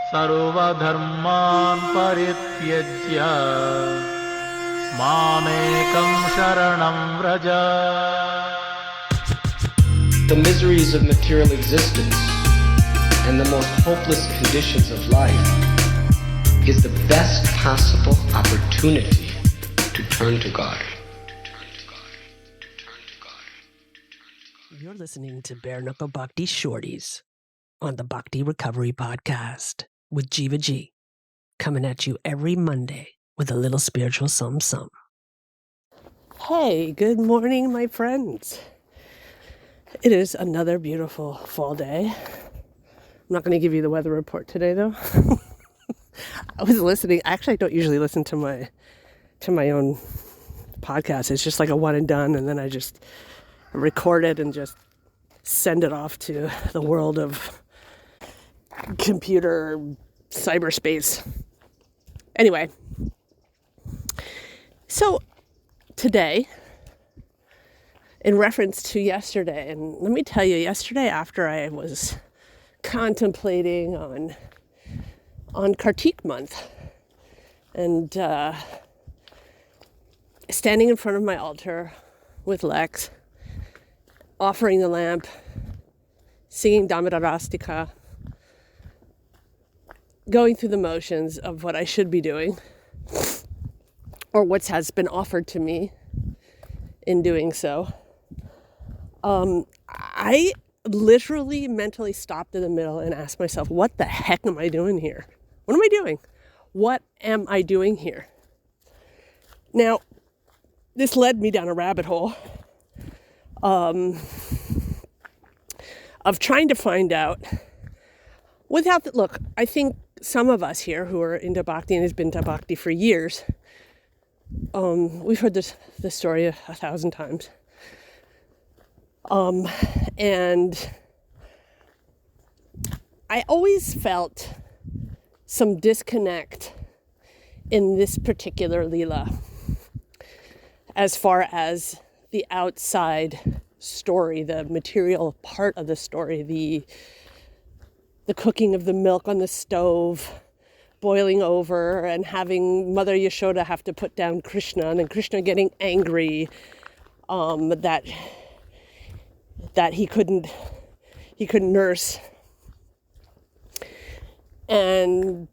सर्वधर्मान् परित्यज्य मामेकं शरणं Vraj. The miseries of material existence and the most hopeless conditions of life is the best possible opportunity to turn to God. You're listening to Bare Knuckle Bhakti Shorties on the Bhakti Recovery Podcast with Jiva G, coming at you every Monday with a little spiritual something. Hey, good morning, my friends. It is another beautiful fall day. I'm not going to give you the weather report today, though. I was listening. Actually, I don't usually listen to my own podcast. It's just like a one and done, and then I just record it and just send it off to the world of computer cyberspace. Anyway, so today, in reference to yesterday, and let me tell you, yesterday after I was contemplating on Kartik month and standing in front of my altar with Lex, offering the lamp, singing Dhammadarastika, going through the motions of what I should be doing, or what has been offered to me in doing so. I literally mentally stopped in the middle and asked myself, what the heck am I doing here? What am I doing? What am I doing here? Now, this led me down a rabbit hole of trying to find out look, I think some of us here who are into Bhakti and has been to Bhakti for years, we've heard this story 1,000 times. And I always felt some disconnect in this particular Leela as far as the outside story, the material part of the story, the cooking of the milk on the stove, boiling over, and having Mother Yashoda have to put down Krishna, and then Krishna getting angry that he couldn't nurse. And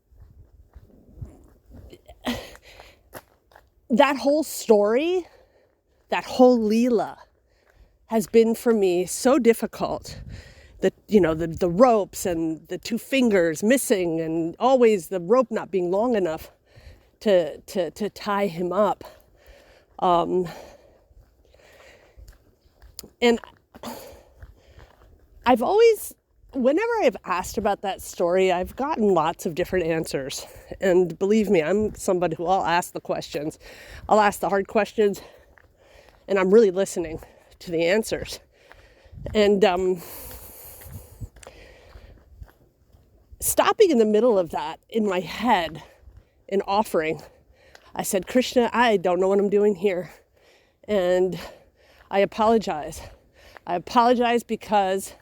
that whole story, that whole Leela has been for me so difficult. The ropes and the two fingers missing, and always the rope not being long enough to tie him up. And I've always, whenever I've asked about that story, I've gotten lots of different answers. And believe me, I'm somebody who I'll ask the questions. I'll ask the hard questions, and I'm really listening to the answers. And stopping in the middle of that in my head in offering, I said, Krishna, I don't know what I'm doing here. And I apologize. I apologize because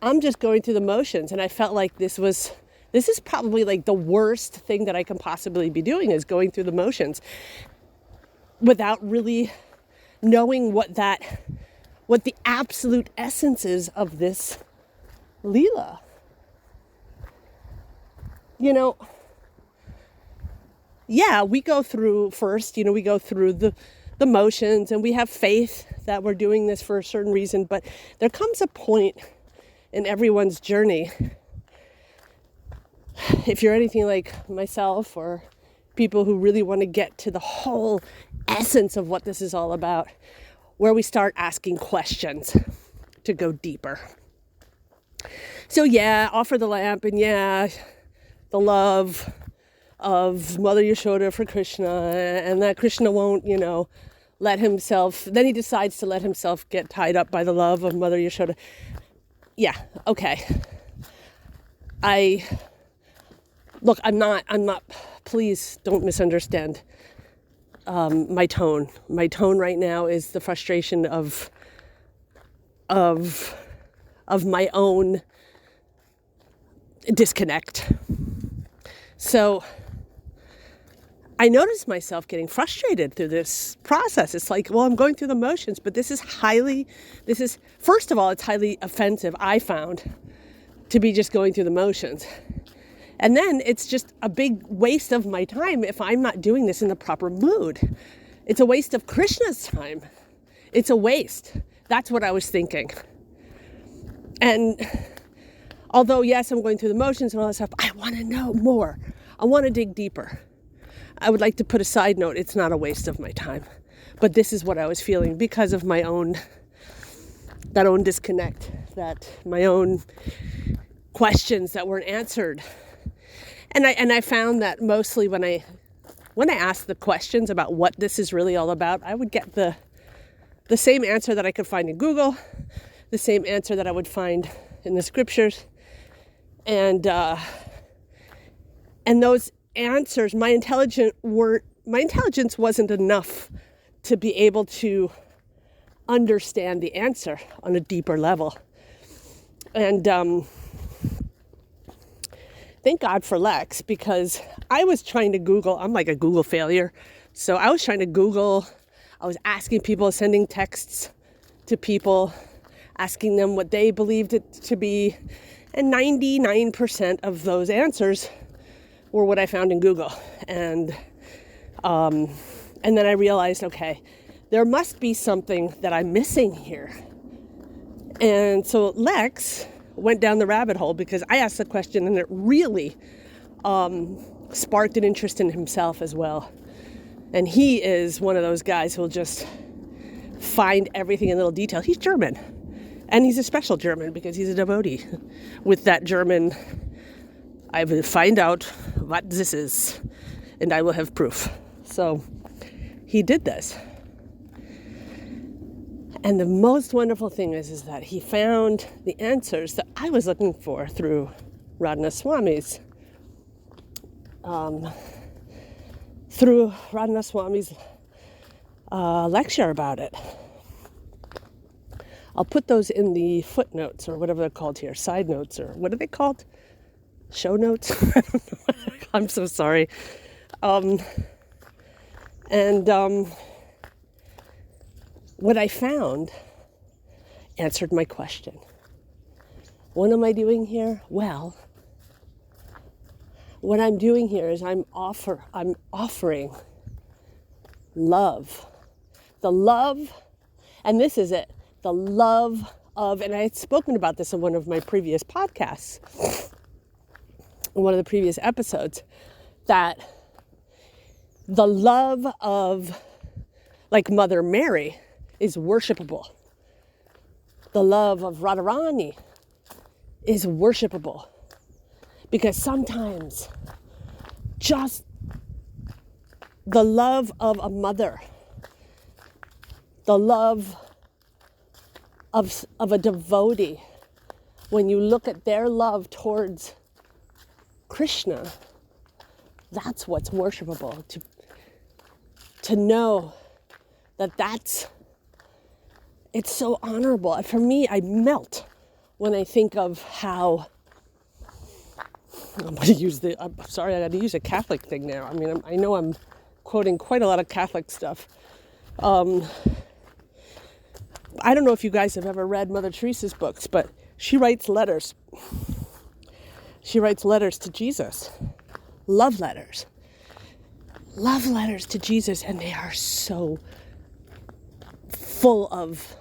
I'm just going through the motions. And I felt like this is probably like the worst thing that I can possibly be doing, is going through the motions without really knowing what the absolute essence is of this Leela. Yeah, we go through first, we go through the motions, and we have faith that we're doing this for a certain reason, but there comes a point in everyone's journey, if you're anything like myself or people who really want to get to the whole essence of what this is all about, where we start asking questions to go deeper. So yeah, offer the lamp, and yeah, the love of Mother Yashoda for Krishna, and that Krishna won't, let himself, then he decides to let himself get tied up by the love of Mother Yashoda. Yeah, okay. I'm not, please don't misunderstand my tone. My tone right now is the frustration of my own disconnect. So I noticed myself getting frustrated through this process. It's like, well, I'm going through the motions, but first of all, it's highly offensive, I found, to be just going through the motions. And then it's just a big waste of my time if I'm not doing this in the proper mood. It's a waste of Krishna's time. It's a waste. That's what I was thinking. And although, yes, I'm going through the motions and all that stuff, I want to know more. I want to dig deeper. I would like to put a side note. It's not a waste of my time. But this is what I was feeling because of my own disconnect, my own questions that weren't answered. And I found that mostly when I asked the questions about what this is really all about, I would get the same answer that I could find in Google, the same answer that I would find in the scriptures. And those answers, my intelligence wasn't enough to be able to understand the answer on a deeper level. And thank God for Lex, because I was trying to Google. I'm like a Google failure. So I was trying to Google. I was asking people, sending texts to people, asking them what they believed it to be. And 99% of those answers were what I found in Google. And then I realized, okay, there must be something that I'm missing here. And so Lex went down the rabbit hole because I asked the question and it really sparked an interest in himself as well. And he is one of those guys who'll just find everything in little detail. He's German. And he's a special German because he's a devotee. With that German, I will find out what this is, and I will have proof. So he did this. And the most wonderful thing is that he found the answers that I was looking for through Radhanath Swami's lecture about it. I'll put those in the footnotes or whatever they're called here, side notes, or what are they called? Show notes? I don't know. I'm so sorry. What I found answered my question. What am I doing here? Well, what I'm doing here is I'm offering love. The love, and this is it, the love of, and I had spoken about this in one of my previous podcasts, in one of the previous episodes, that the love of, like Mother Mary, is worshipable. The love of Radharani is worshipable. Because sometimes just the love of a mother, the love of a devotee, when you look at their love towards Krishna, that's what's worshipable. To know that it's so honorable. And for me, I melt when I think of how, I'm sorry, I got to use a Catholic thing now. I mean, I know I'm quoting quite a lot of Catholic stuff. I don't know if you guys have ever read Mother Teresa's books, but she writes letters. She writes letters to Jesus. Love letters. Love letters to Jesus, and they are so full of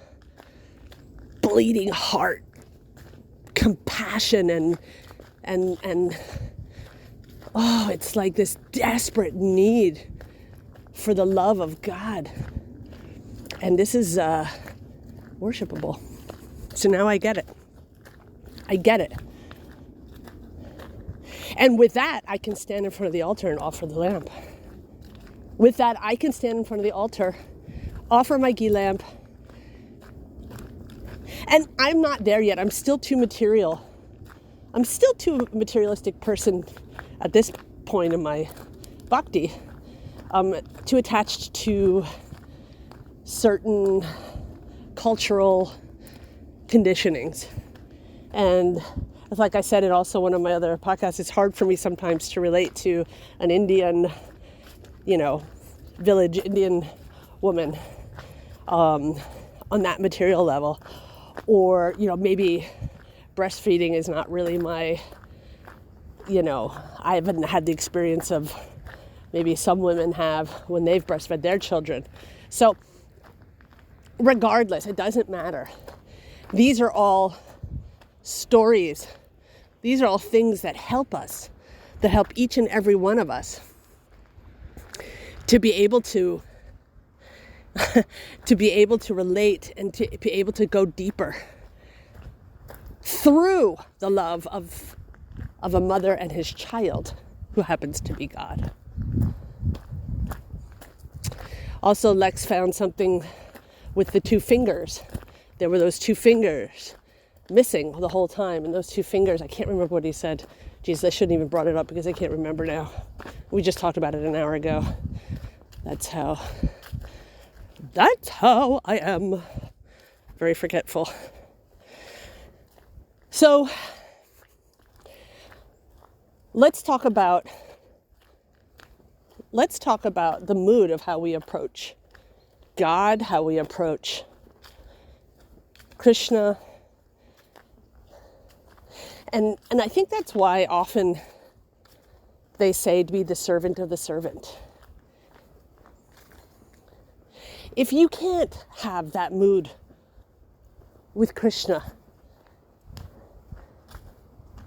bleeding heart, compassion, and it's like this desperate need for the love of God. And this is worshipable. So now I get it. I get it. And with that, I can stand in front of the altar and offer the lamp. With that, I can stand in front of the altar, offer my ghee lamp. And I'm not there yet. I'm still too material. I'm still too materialistic person at this point in my bhakti. Too attached to certain cultural conditionings. And like I said in also one of my other podcasts, it's hard for me sometimes to relate to an Indian, village Indian woman on that material level. Or, maybe breastfeeding is not really my, I haven't had the experience of maybe some women have when they've breastfed their children. So regardless, it doesn't matter. These are all stories. These are all things that help us, that help each and every one of us to be able to relate and to be able to go deeper through the love of a mother and his child, who happens to be God. Also, Lex found something with the 2 fingers. There were those 2 fingers missing the whole time, and those 2 fingers, I can't remember what he said. Geez, I shouldn't even brought it up because I can't remember now. We just talked about it an hour ago. That's how I am. Very forgetful. So let's talk about the mood of how we approach God, how we approach Krishna. And I think that's why often they say to be the servant of the servant. If you can't have that mood with Krishna,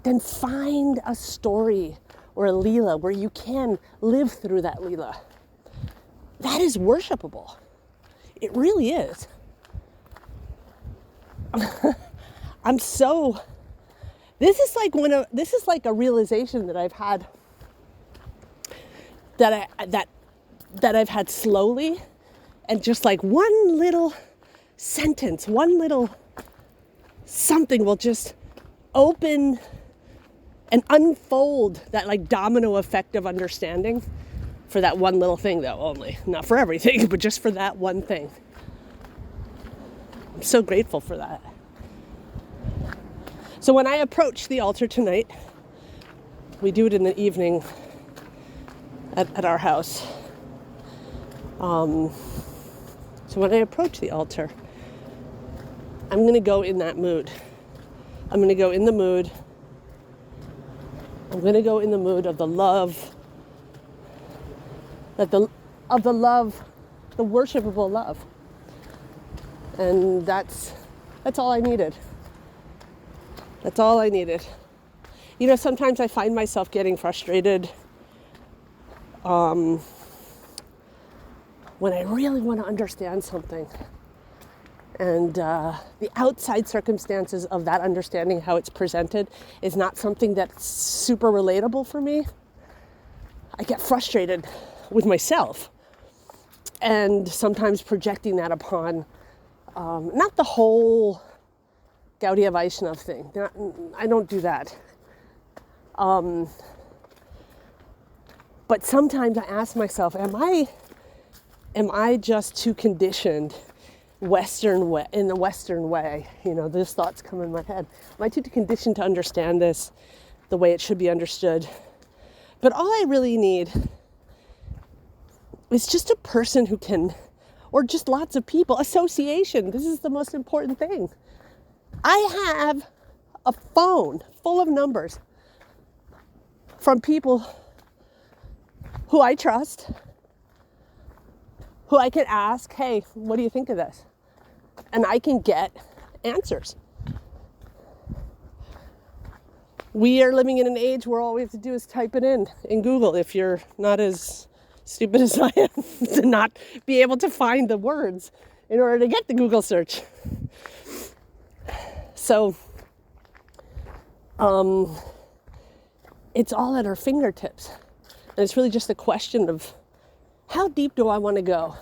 then find a story or a Leela where you can live through that Leela. That is worshipable. It really is. This is like a realization that I've had, that I've had slowly, and just like one little sentence, one little something will just open and unfold that like domino effect of understanding for that one little thing, though, only. Not for everything, but just for that one thing. I'm so grateful for that. So when I approach the altar tonight, we do it in the evening at our house. So when I approach the altar, I'm going to go in that mood. I'm going to go in the mood. I'm going to go in the mood of the love, the worshipable love. And that's all I needed. That's all I needed. Sometimes I find myself getting frustrated when I really want to understand something. And the outside circumstances of that understanding, how it's presented, is not something that's super relatable for me. I get frustrated with myself. And sometimes projecting that upon, not the whole Gaudiya Vaishnav thing. I don't do that. But sometimes I ask myself, am I just too conditioned in the Western way? Those thoughts come in my head. Am I too conditioned to understand this the way it should be understood? But all I really need is just a person who can, or just lots of people, association. This is the most important thing. I have a phone full of numbers from people who I trust, who I can ask, hey, what do you think of this? And I can get answers. We are living in an age where all we have to do is type it in Google, if you're not as stupid as I am to not be able to find the words in order to get the Google search. So, it's all at our fingertips. And it's really just a question of, how deep do I want to go?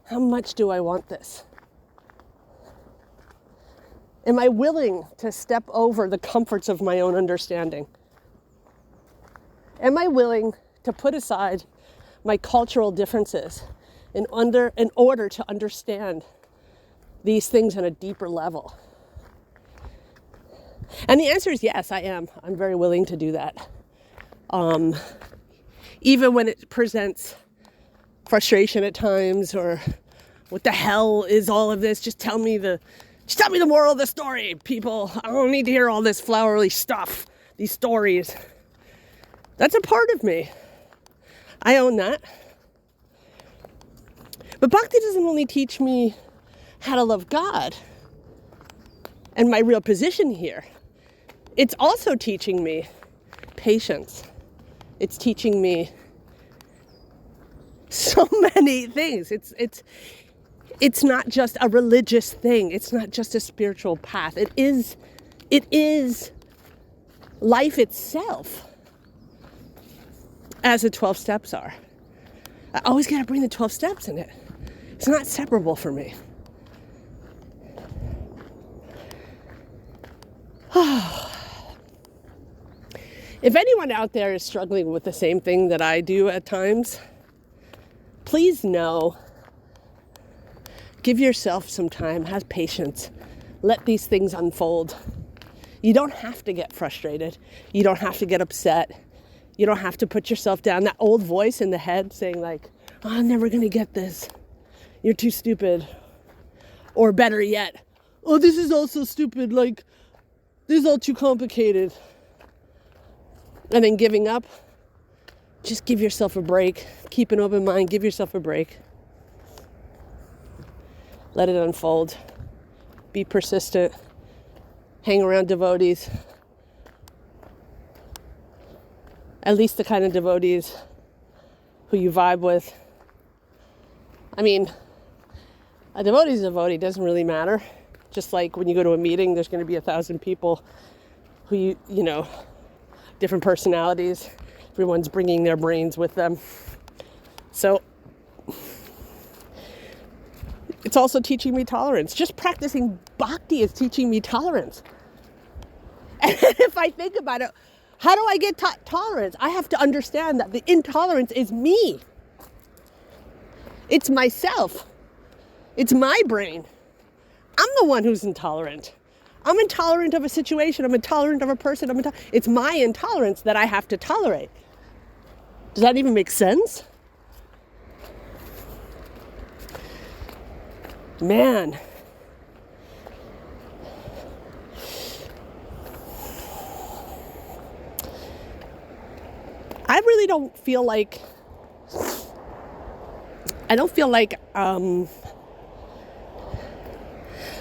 How much do I want this? Am I willing to step over the comforts of my own understanding? Am I willing to put aside my cultural differences in order to understand these things on a deeper level? And the answer is yes, I am. I'm very willing to do that. Even when it presents frustration at times, or what the hell is all of this? Just tell me the moral of the story, people. I don't need to hear all this flowery stuff, these stories. That's a part of me. I own that. But Bhakti doesn't only teach me how to love God and my real position here. It's also teaching me patience. It's teaching me so many things. It's not just a religious thing. It's not just a spiritual path. It is life itself, as the 12 steps are. I always got to bring the 12 steps in it. It's not separable for me. If anyone out there is struggling with the same thing that I do at times, please know, give yourself some time, have patience, let these things unfold. You don't have to get frustrated. You don't have to get upset. You don't have to put yourself down. That old voice in the head saying like, oh, I'm never going to get this. You're too stupid. Or better yet, oh, this is all so stupid. Like, this is all too complicated. And then giving up. Just give yourself a break. Keep an open mind. Give yourself a break. Let it unfold. Be persistent. Hang around devotees. At least the kind of devotees who you vibe with. I mean, a devotee's a devotee, doesn't really matter. Just like when you go to a meeting, there's going to be 1,000 people who you know, different personalities. Everyone's bringing their brains with them. So it's also teaching me tolerance. Just practicing bhakti is teaching me tolerance. And if I think about it, how do I get tolerance? I have to understand that the intolerance is me. It's myself. It's my brain. I'm the one who's intolerant. I'm intolerant of a situation. I'm intolerant of a person. It's my intolerance that I have to tolerate. Does that even make sense? Man. I really don't feel like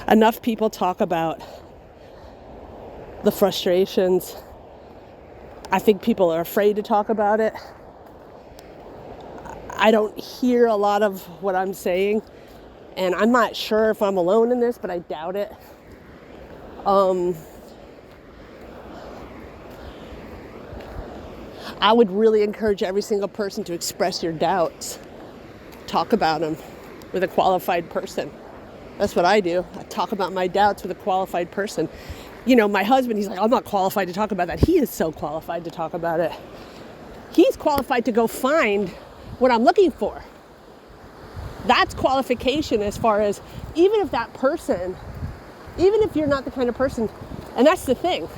enough people talk about the frustrations. I think people are afraid to talk about it. I don't hear a lot of what I'm saying, and I'm not sure if I'm alone in this, but I doubt it. I would really encourage every single person to express your doubts. Talk about them with a qualified person. That's what I do. I talk about my doubts with a qualified person. You know, my husband, he's like, I'm not qualified to talk about that. He is so qualified to talk about it. He's qualified to go find what I'm looking for. That's qualification as far as, even if that person, even if you're not the kind of person, and that's the thing,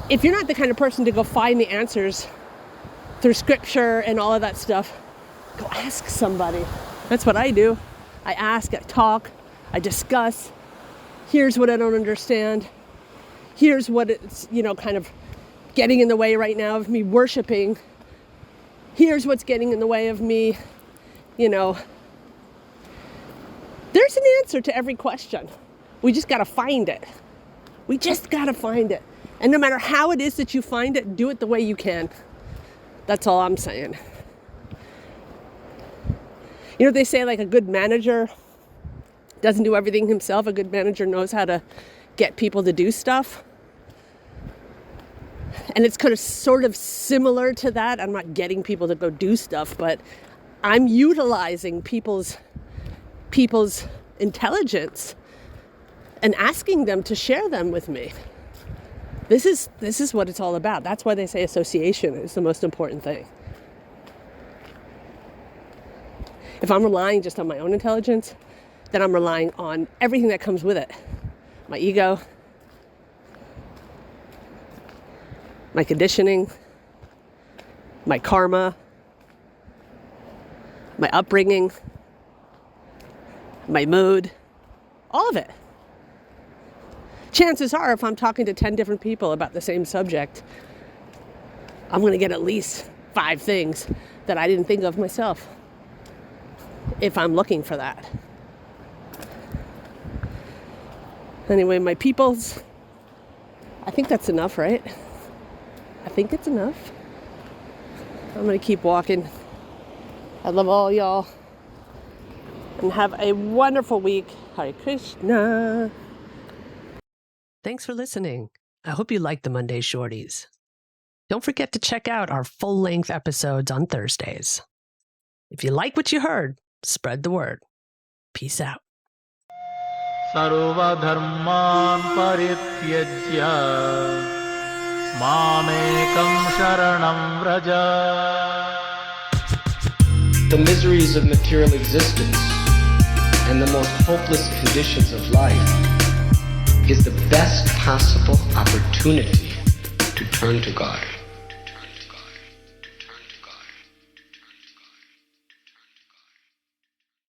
if you're not the kind of person to go find the answers through scripture and all of that stuff, go ask somebody. That's what I do. I ask, I talk, I discuss. Here's what I don't understand. Here's what it's, kind of getting in the way right now of me worshiping. Here's what's getting in the way of me, There's an answer to every question. We just got to find it. We just got to find it. And no matter how it is that you find it, do it the way you can. That's all I'm saying. They say like a good manager doesn't do everything himself. A good manager knows how to get people to do stuff. And it's kind of sort of similar to that. I'm not getting people to go do stuff, but I'm utilizing people's intelligence and asking them to share them with me. This is what it's all about. That's why they say association is the most important thing. If I'm relying just on my own intelligence, then I'm relying on everything that comes with it. My ego, my conditioning, my karma, my upbringing, my mood, all of it. Chances are, if I'm talking to 10 different people about the same subject, I'm going to get at least 5 things that I didn't think of myself, if I'm looking for that. Anyway, my peoples, I think that's enough, right? I think it's enough. I'm going to keep walking. I love all y'all. And have a wonderful week. Hare Krishna. Thanks for listening. I hope you liked the Monday Shorties. Don't forget to check out our full-length episodes on Thursdays. If you like what you heard, spread the word. Peace out. सर्वधर्मान् परित्यज्य मामेकं शरणं Vraj. The miseries of material existence and the most hopeless conditions of life is the best possible opportunity to turn to God.